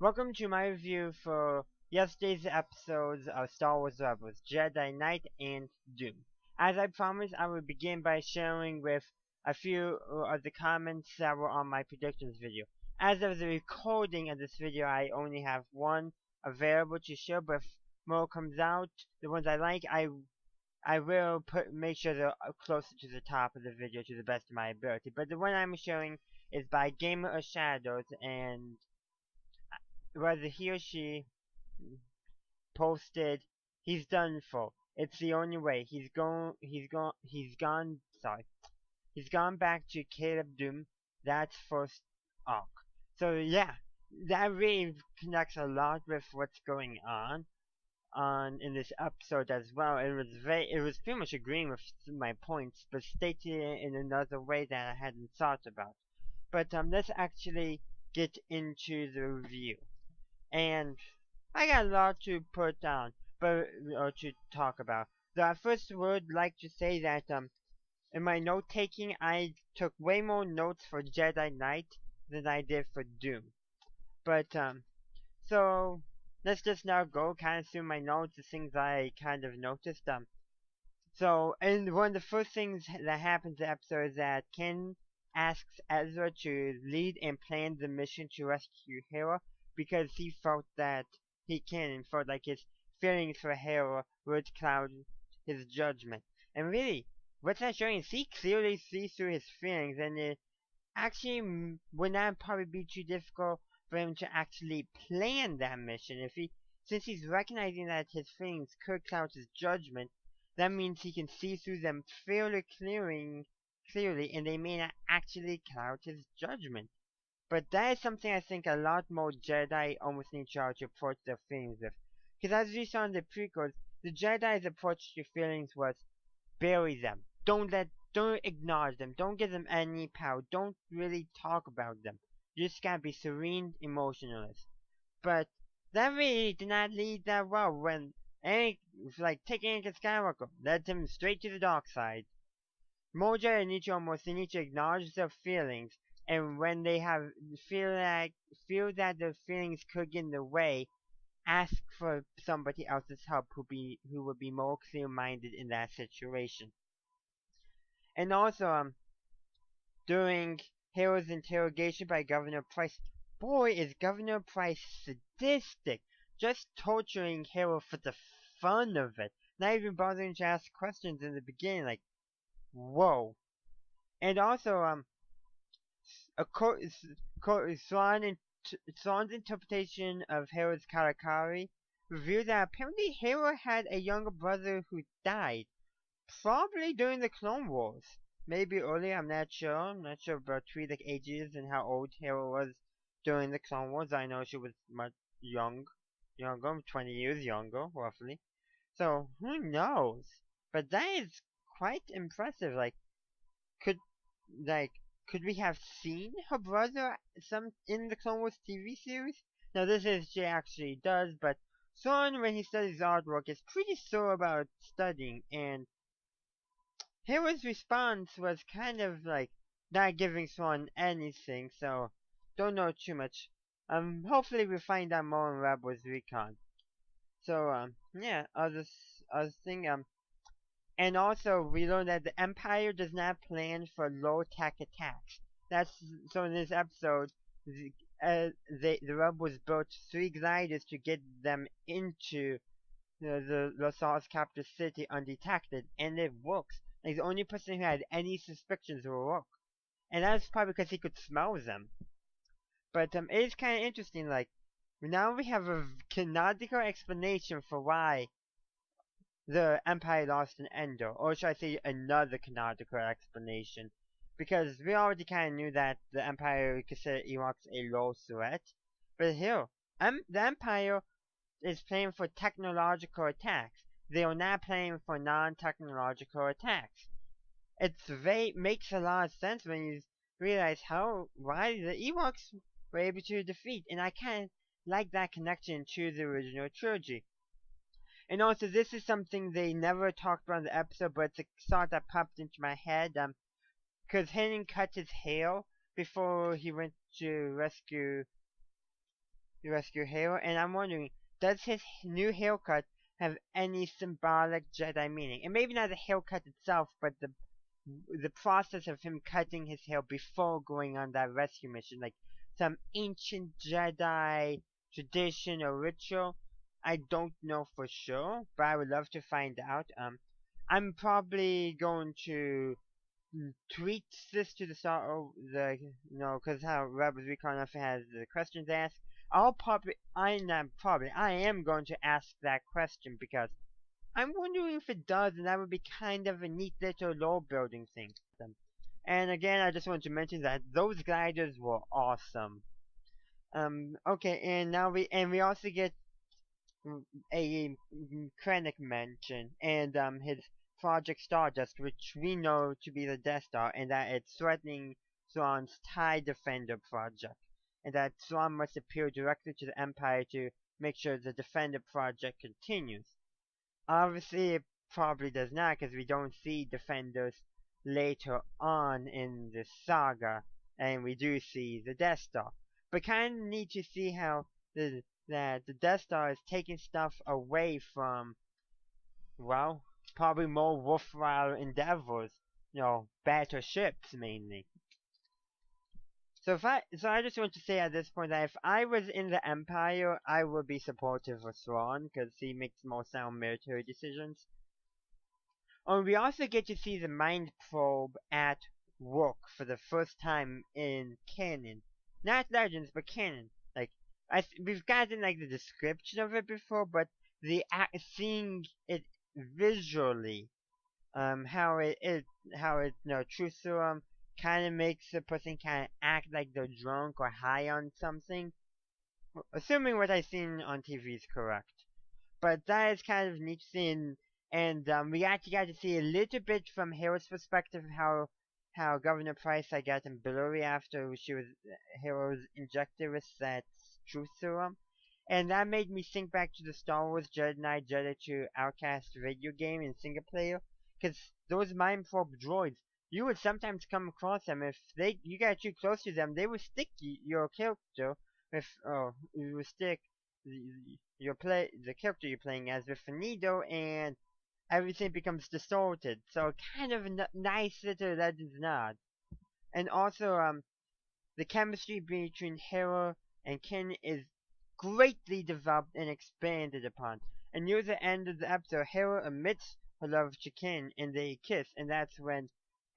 Welcome to my review for yesterday's episodes of Star Wars Rebels, Jedi Night and Doom. As I promised, I will begin by sharing with a few of the comments that were on my predictions video. As of the recording of this video, I only have one available to share, but if more comes out, the ones I like, I will make sure they're closer to the top of the video to the best of my ability. But the one I'm sharing is by Gamer of Shadows, and whether he or she posted, he's done for. It's the only way. He's gone back to Caleb Dume. That's first arc. So yeah, that really connects a lot with what's going on in this episode as well. It was pretty much agreeing with my points, but stated it in another way that I hadn't thought about. But let's actually get into the review. And I got a lot to put down, or to talk about. So I first would like to say that in my note taking, I took way more notes for Jedi Night than I did for Doom. But so let's just now go kind of through my notes, the things I kind of noticed. And one of the first things that happens in the episode is that Ken asks Ezra to lead and plan the mission to rescue Hera, because he felt that he can, and felt like his feelings for Hera would cloud his judgment. And really, what's that showing is he clearly sees through his feelings, and it actually would not probably be too difficult for him to actually plan that mission. Since he's recognizing that his feelings could cloud his judgment, that means he can see through them fairly clearly, and they may not actually cloud his judgment. But that is something I think a lot more Jedi almost need to approach their feelings with. Because as we saw in the prequels, the Jedi's approach to feelings was bury them. Don't acknowledge them. Don't give them any power. Don't really talk about them. You just gotta be serene, emotionless. But that really did not lead that well when take Anakin Skywalker, led him straight to the dark side. More Jedi need to acknowledge their feelings, and when they feel that their feelings could get in the way, ask for somebody else's help who would be more clear-minded in that situation. And also, during Hera's interrogation by Governor Pryce, boy, is Governor Pryce sadistic, just torturing Hera for the fun of it, not even bothering to ask questions in the beginning, like, whoa. And also, Thrawn's interpretation of Hera's karakari revealed that apparently Hera had a younger brother who died, probably during the Clone Wars. Maybe earlier, I'm not sure. I'm not sure about Twi'lek ages and how old Hera was during the Clone Wars. I know she was much younger, 20 years younger, roughly. So, who knows? But that is quite impressive. Could we have seen her brother in the Clone Wars TV series? Now this is she actually does, but Thrawn, when he studies artwork, is pretty sure about studying, and Hera's response was kind of like not giving Thrawn anything, so don't know too much. Hopefully we find out more in Rebels Recon. So yeah, other thing, and also, we learn that the Empire does not plan for low-tech attacks. So in this episode, the rebels built 3 gliders to get them into the Losal's capital city undetected, and it works. Like, the only person who had any suspicions were Rook. And that's probably because he could smell them. But it is kind of interesting, like, now we have a canonical explanation for why the Empire lost an Endor, or should I say another canonical explanation, because we already kind of knew that the Empire considered Ewoks a low threat, but here, the Empire is planning for technological attacks. They are not planning for non-technological attacks. Makes a lot of sense when you realize why the Ewoks were able to defeat, and I kind of like that connection to the original trilogy. And also, this is something they never talked about in the episode, but it's a thought that popped into my head. Because Hayden cut his hair before he went to rescue to rescue Hero, and I'm wondering, does his new haircut have any symbolic Jedi meaning? And maybe not the haircut itself, but the process of him cutting his hair before going on that rescue mission, like some ancient Jedi tradition or ritual. I don't know for sure, but I would love to find out. I'm probably going to tweet this to the start of the, because how Rebels Recon often has the questions asked. I am going to ask that question because I'm wondering if it does, and that would be kind of a neat little lore building thing. And again, I just want to mention that those gliders were awesome. Okay, and now we also get a Krennic mention, and his Project Stardust, which we know to be the Death Star, and that it's threatening Thrawn's TIE Defender project, and that Thrawn must appeal directly to the Empire to make sure the Defender project continues. Obviously, it probably does not, because we don't see Defenders later on in the saga, and we do see the Death Star. But kind of need to see how that the Death Star is taking stuff away from, well, probably more worthwhile endeavors, better ships mainly. So I just want to say at this point that if I was in the Empire, I would be supportive of Thrawn because he makes more sound military decisions. And we also get to see the Mind Probe at work for the first time in canon, not Legends, but canon. Like we've gotten like the description of it before, but seeing it visually, how it true serum kind of makes a person kind of act like they're drunk or high on something, assuming what I've seen on TV is correct. But that is kind of neat scene, and we actually got to see a little bit from Hero's perspective how Governor Pryce got in blurry after she was Hero's injected with that truth serum. And that made me think back to the Star Wars Jedi Night Jedi 2 Outcast video game in single player, because those mind probe droids, you would sometimes come across them. If you got too close to them, they would stick your character you would stick the character you're playing as with a needle, and everything becomes distorted. So kind of a nice little Legends nod. And also, the chemistry between Hera and Ken is greatly developed and expanded upon. And near the end of the episode, Hera admits her love to Ken, and they kiss, and that's when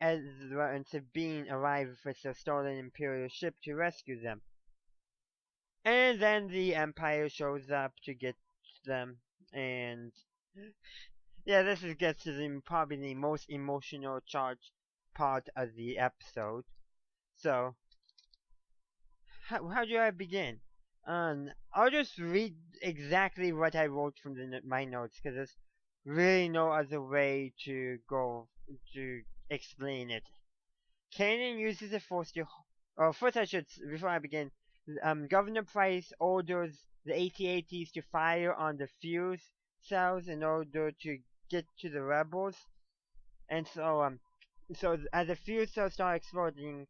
Ezra and Sabine arrive with their stolen Imperial ship to rescue them. And then the Empire shows up to get them, and yeah, gets to probably the most emotional charged part of the episode. So, how do I begin? I'll just read exactly what I wrote from my notes, because there's really no other way to go to explain it. Kanan uses the Force to... first before I begin, Governor Pryce orders the AT-ATs to fire on the fuse cells in order to get to the rebels. And so as the fuse cells start exploding,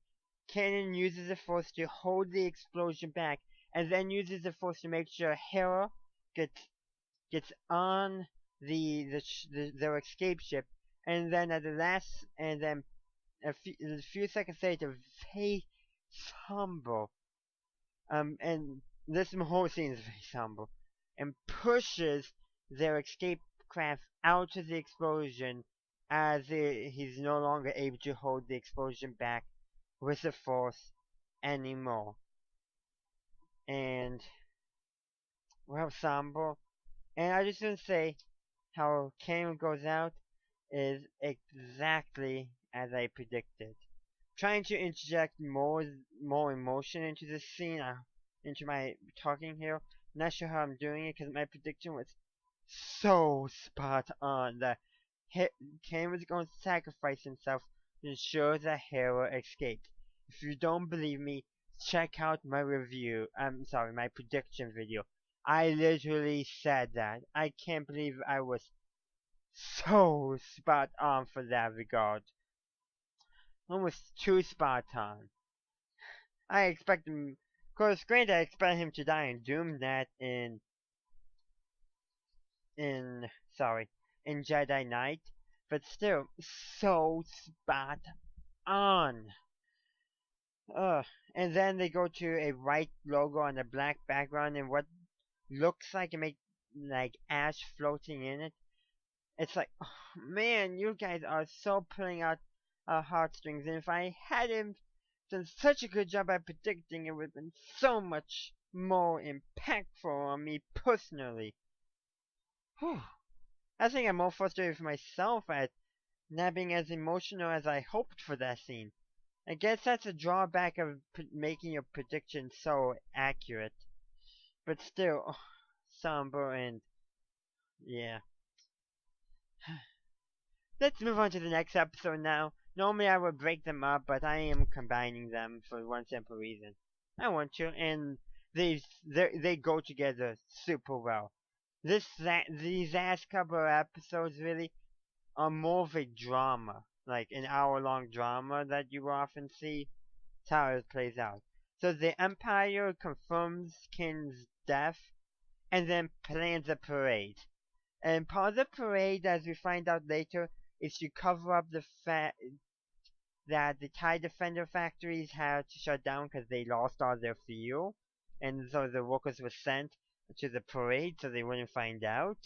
Kanan uses the Force to hold the explosion back, and then uses the Force to make sure Hera gets on their escape ship, and then at the last, and then a few seconds later, very somber, and this whole scene is very somber, and pushes their escape craft out of the explosion, as he's no longer able to hold the explosion back with the Force anymore. And, well, somber. And I just want to say how Cameron goes out is exactly as I predicted. Trying to interject more emotion into this scene, into my talking here. Not sure how I'm doing it, because my prediction was so spot on that Cameron was going to sacrifice himself to ensure that Hera escaped. If you don't believe me, check out my review. My prediction video. I literally said that. I can't believe I was so spot on for that regard. Almost too spot on. I expected course, granted, I expect him to die in Doom, that in sorry, in Jedi Night, but still, so spot on. Ugh. And then they go to a white logo on a black background and what looks like it make like ash floating in it. It's like, oh, man, you guys are so pulling out our heartstrings. And if I hadn't done such a good job at predicting, it would have been so much more impactful on me personally. Whew. I think I'm more frustrated with myself at not being as emotional as I hoped for that scene. I guess that's a drawback of making your prediction so accurate. But still, oh, somber and yeah. Let's move on to the next episode now. Normally I would break them up, but I am combining them for one simple reason. I want to, and they go together super well. These last couple of episodes really are more of a drama, like an hour-long drama that you often see. That's how it plays out. So the Empire confirms Kin's death, and then plans a parade. And part of the parade, as we find out later, is to cover up the fact that the TIE Defender factories had to shut down because they lost all their fuel. And so the workers were sent to the parade so they wouldn't find out.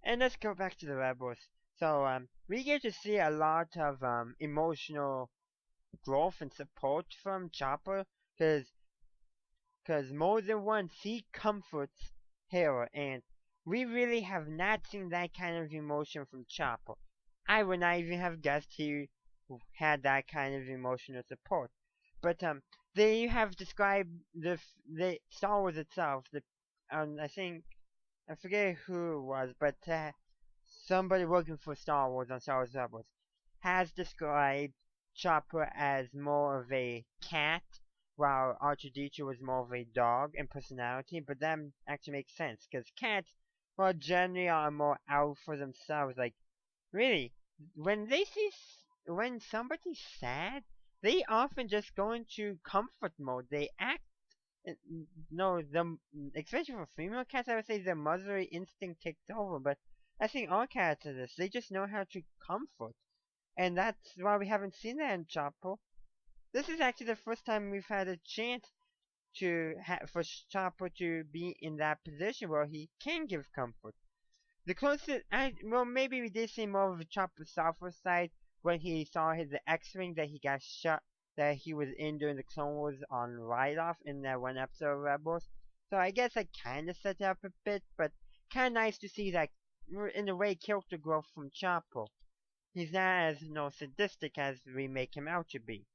And let's go back to the Rebels. So, we get to see a lot of emotional growth and support from Chopper because more than once he comforts Hera, and we really have not seen that kind of emotion from Chopper. I would not even have guessed he had that kind of emotional support. But they have described the Star Wars itself. I think I forget who it was, but somebody working for Star Wars on Star Wars Rebels has described Chopper as more of a cat, while R2-D2 was more of a dog in personality. But that actually makes sense, because cats, well, generally are more out for themselves. Like, really, when when somebody's sad, they often just go into comfort mode. They act no, especially for female cats, I would say the motherly instinct takes over. But I think all cats are this. They just know how to comfort, and that's why we haven't seen that in Chopper. This is actually the first time we've had a chance for Chopper to be in that position where he can give comfort. The closest, well, maybe we did see more of a Chopper's software side when he saw the X-wing that he got shot, that he was in during the Clone Wars on Write-Off in that one episode of Rebels. So I guess I kind of set it up a bit, but kind of nice to see that, in a way, character growth from Chopper. He's not as, sadistic as we make him out to be.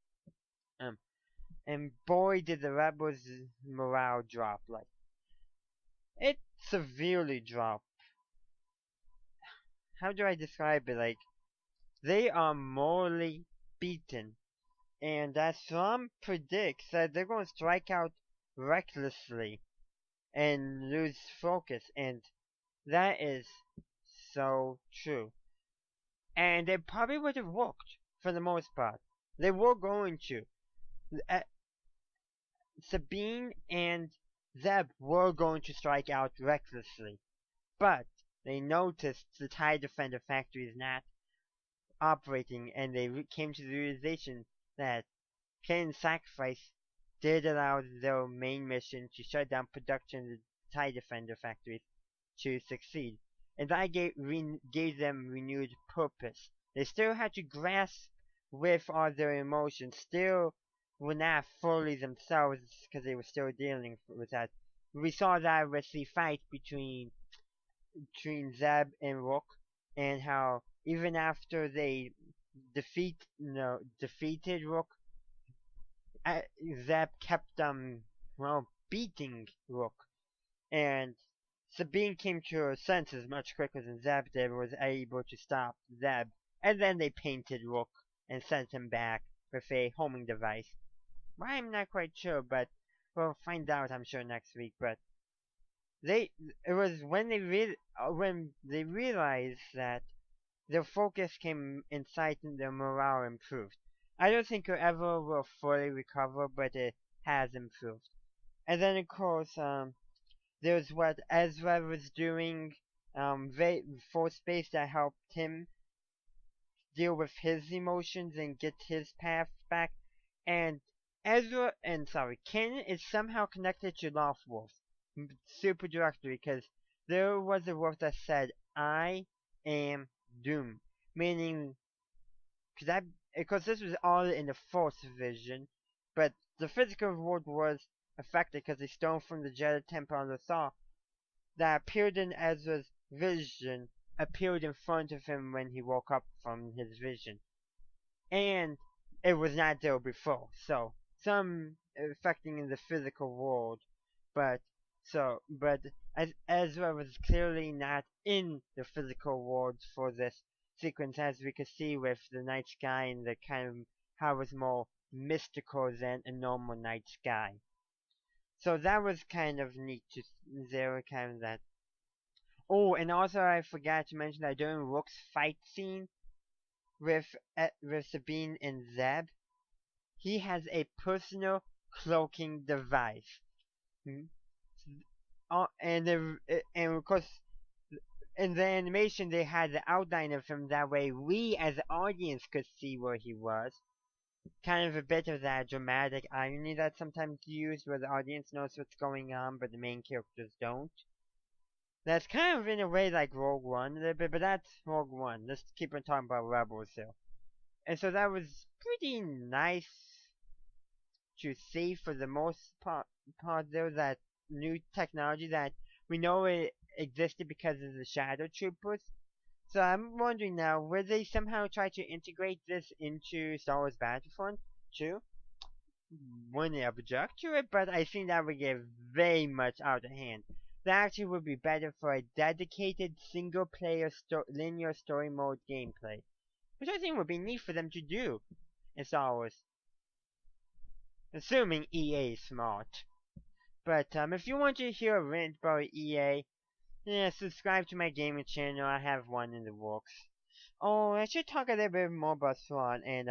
And boy, did the Rebels' morale drop. Like, it severely dropped. How do I describe it? Like, they are morally beaten. And as some predicts that they're going to strike out recklessly and lose focus. And that is so true. And it probably would have worked for the most part. They were going to. Sabine and Zeb were going to strike out recklessly. But they noticed the TIE Defender factory is not operating, and they came to the realization that Kane's sacrifice did allow their main mission to shut down production of the TIE Defender factories to succeed. And that gave them renewed purpose. They still had to grasp with all their emotions, still were not fully themselves because they were still dealing with that. We saw that with the fight between Zeb and Rook, and how even after they defeated Rook, Zeb kept beating Rook, and Sabine came to her senses much quicker than Zeb did, was able to stop Zeb, and then they painted Rook and sent him back with a homing device. Why, I'm not quite sure, but we'll find out, I'm sure, next week. But it was when they realized that their focus came in sight and their morale improved. I don't think it ever will fully recover, but it has improved. And then of course, there's what Ezra was doing, for space that helped him deal with his emotions and get his path back. And Ken is somehow connected to Lost Wolf, super directly, because there was a wolf that said, "I am Dume," meaning because this was all in the Force vision, but the physical world was affected because the stone from the Jedi Temple on the Thaw that appeared in Ezra's vision appeared in front of him when he woke up from his vision. And it was not there before. So some affecting in the physical world, but but as Ezra was clearly not in the physical world for this sequence, as we could see with the night sky and the kind of how it was more mystical than a normal night sky. So that was kind of neat to there kind of that. Oh, and also I forgot to mention that during Rook's fight scene with Sabine and Zeb, he has a personal cloaking device. Hmm? And of course, in the animation they had the outline of him. That way, we as the audience could see where he was. Kind of a bit of that dramatic irony that's sometimes used, where the audience knows what's going on, but the main characters don't. That's kind of in a way like Rogue One a little bit, but that's Rogue One. Let's keep on talking about Rebels here. And so that was pretty nice to see for the most part there, that new technology that we know it existed because of the Shadow Troopers. So I'm wondering now, will they somehow try to integrate this into Star Wars Battlefront too? Wouldn't object to it, but I think that would get very much out of hand. That actually would be better for a dedicated single-player linear story mode gameplay, which I think would be neat for them to do in Star Wars. Assuming EA is smart. But if you want to hear a rant about EA, yeah, subscribe to my gaming channel. I have one in the works. Oh, I should talk a little bit more about Thrawn. And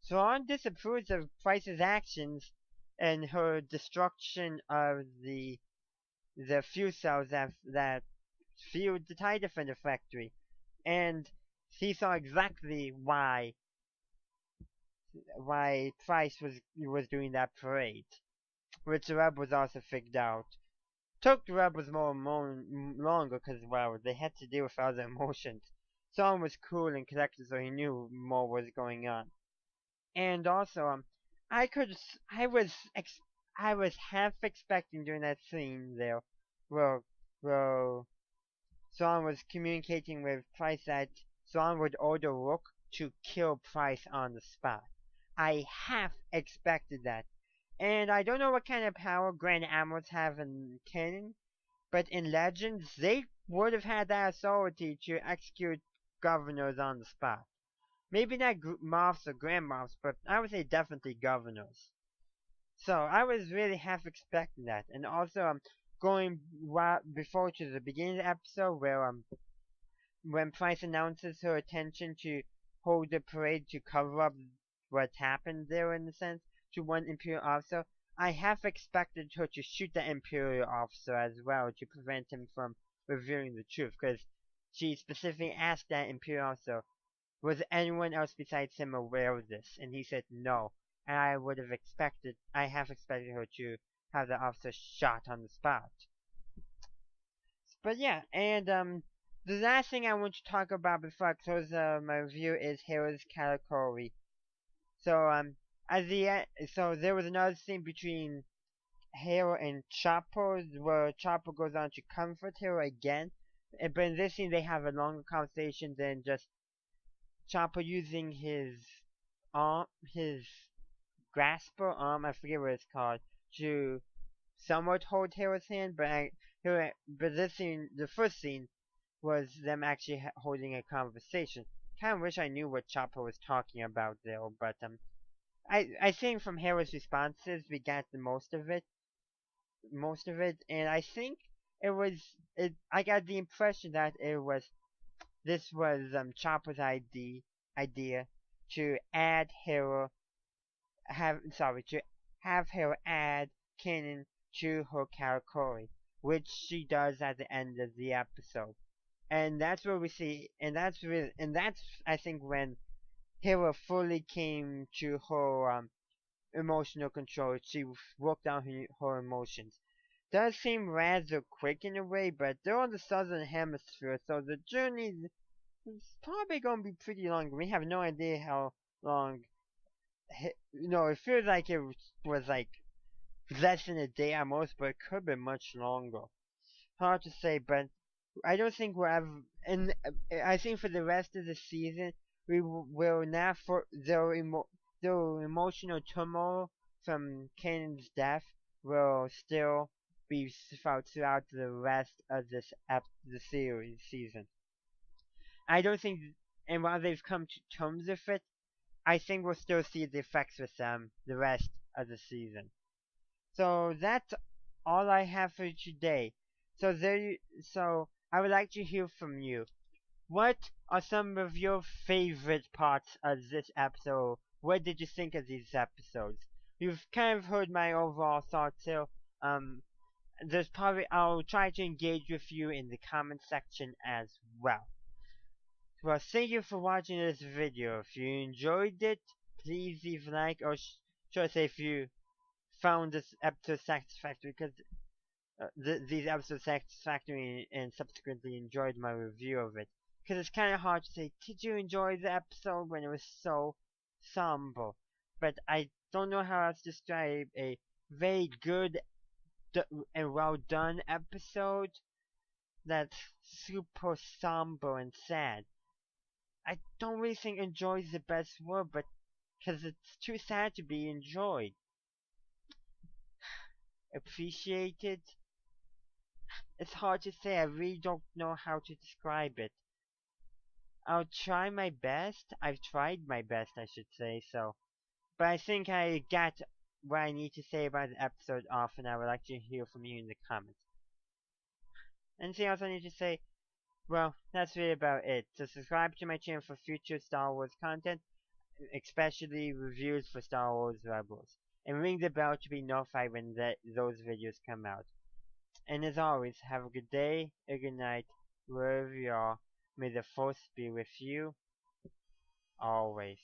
Thrawn disapproves of Pryce's actions and her destruction of the fuel cells that fueled the TIE Defender factory. And he saw exactly why Pryce was doing that parade, which the rebels also figured out. Took the rebels longer because, well, they had to deal with other emotions. Thrawn was cool and collected, so he knew more was going on. And also, I could, I was half expecting during that scene there, where, where Thrawn was communicating with Pryce that Thrawn would order Rook to kill Pryce on the spot. I half expected that. And I don't know what kind of power Grand Admirals have in canon, but in Legends, they would have had that authority to execute governors on the spot. Maybe not Moffs or Grand Moffs, but I would say definitely governors. So I was really half expecting that. And also, going before to the beginning of the episode where when Pryce announces her intention to hold the parade to cover up what happened there in a sense to one Imperial officer, I half expected her to shoot the Imperial officer as well to prevent him from revealing the truth, because she specifically asked that Imperial officer, was anyone else besides him aware of this? And he said no. And I half expected her to have the officer shot on the spot. But yeah, and the last thing I want to talk about before I close my review is Hero's category. So so there was another scene between Hero and Chopper where Chopper goes on to comfort Hero again. But in this scene they have a longer conversation than just Chopper using his grasper arm, I forget what it's called, to somewhat hold Hero's hand. But this scene, the first scene, was them actually holding a conversation. Kind of wish I knew what Chopper was talking about there, but I think from Hero's responses we got the most of it, and I think I got the impression that this was Chopper's idea to add Hero have her add canon to her category, which she does at the end of the episode. And that's where we see, and that's I think when Hera fully came to her emotional control. She worked out her emotions. Does seem rather quick in a way, but they're on the southern hemisphere, so the journey is probably going to be pretty long. We have no idea how long. It feels like it was like less than a day at most, but it could be much longer. Hard to say, but I don't think we'll ever. And I think for the rest of the season, we will now for their emotional turmoil from Kanan's death will still be felt throughout the rest of the series season. I don't think, and while they've come to terms with it, I think we'll still see the effects with them the rest of the season. So that's all I have for today. So I would like to hear from you. What are some of your favorite parts of this episode? What did you think of these episodes? You've kind of heard my overall thoughts here. Um, I'll try to engage with you in the comment section as well. Well, thank you for watching this video. If you enjoyed it, please leave a like, or should I say if you found this episode satisfactory, because these episodes satisfactory and subsequently enjoyed my review of it. Because it's kind of hard to say, did you enjoy the episode when it was so somber? But I don't know how else to describe a very good and well done episode that's super somber and sad. I don't really think enjoy is the best word, but because it's too sad to be enjoyed. Appreciated? It's hard to say. I really don't know how to describe it. I'll try my best. I've tried my best, I should say, so. But I think I got what I need to say about the episode off, and I would like to hear from you in the comments. Anything else I need to say? Well, that's really about it. So subscribe to my channel for future Star Wars content, especially reviews for Star Wars Rebels. And ring the bell to be notified when those videos come out. And as always, have a good day, a good night, wherever you are. May the Force be with you, always.